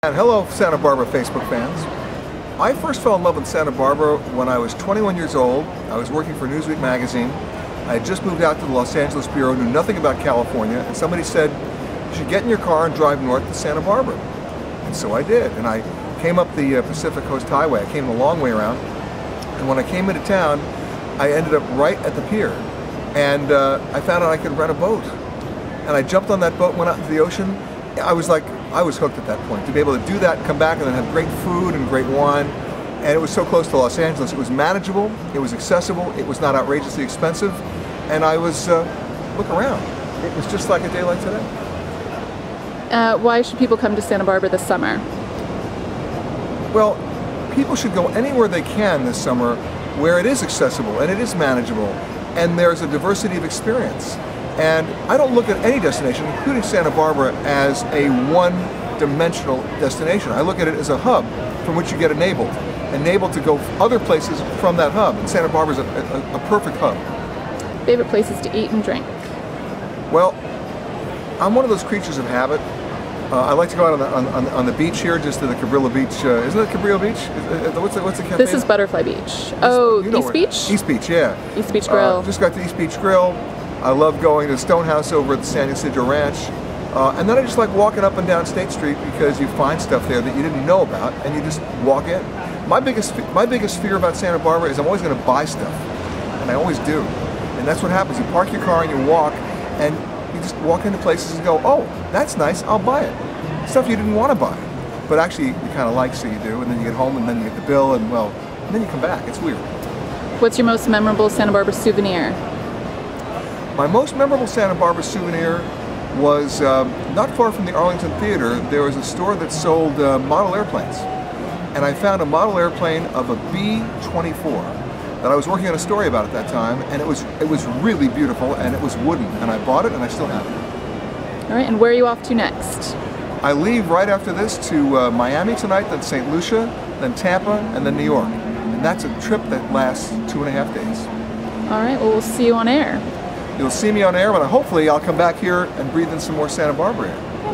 And hello, Santa Barbara Facebook fans. I first fell in love with Santa Barbara when I was 21 years old. I was working for Newsweek magazine. I had just moved out to the Los Angeles bureau, knew nothing about California, and somebody said, you should get in your car and drive north to Santa Barbara. And so I did, and I came up the Pacific Coast Highway. I came the long way around, and when I came into town, I ended up right at the pier. And I found out I could rent a boat. And I jumped on that boat and went out into the ocean. I was hooked at that point. To be able to do that and come back and then have great food and great wine. And it was so close to Los Angeles. It was manageable, it was accessible, it was not outrageously expensive. And I was, look around. It was just like a day like today. Why should people come to Santa Barbara this summer? Well, people should go anywhere they can this summer where it is accessible and it is manageable and there's a diversity of experience. And I don't look at any destination, including Santa Barbara, as a one-dimensional destination. I look at it as a hub from which you get enabled to go other places from that hub. And Santa Barbara is a perfect hub. Favorite places to eat and drink? Well, I'm one of those creatures of habit. I like to go out on the beach here, just to the Cabrillo Beach. Isn't it Cabrillo Beach? What's the cafe? This is Butterfly Beach. Oh, East Beach? East Beach, yeah. East Beach Grill. Just got to East Beach Grill. I love going to Stonehouse over at the San Ysidro Ranch. And then I just like walking up and down State Street because you find stuff there that you didn't know about and you just walk in. My biggest fear about Santa Barbara is I'm always going to buy stuff. And I always do. And that's what happens. You park your car and you walk and you just walk into places and go, oh, that's nice, I'll buy it. Stuff you didn't want to buy. But actually you kind of like, so you do. And then you get home and then you get the bill and well, and then you come back. It's weird. What's your most memorable Santa Barbara souvenir? My most memorable Santa Barbara souvenir was not far from the Arlington Theater. There was a store that sold model airplanes. And I found a model airplane of a B-24 that I was working on a story about at that time, and it was really beautiful, and it was wooden. And I bought it, and I still have it. All right, and where are you off to next? I leave right after this to Miami tonight, then St. Lucia, then Tampa, and then New York. And that's a trip that lasts 2.5 days. All right, well, we'll see you on air. You'll see me on air, but hopefully I'll come back here and breathe in some more Santa Barbara air.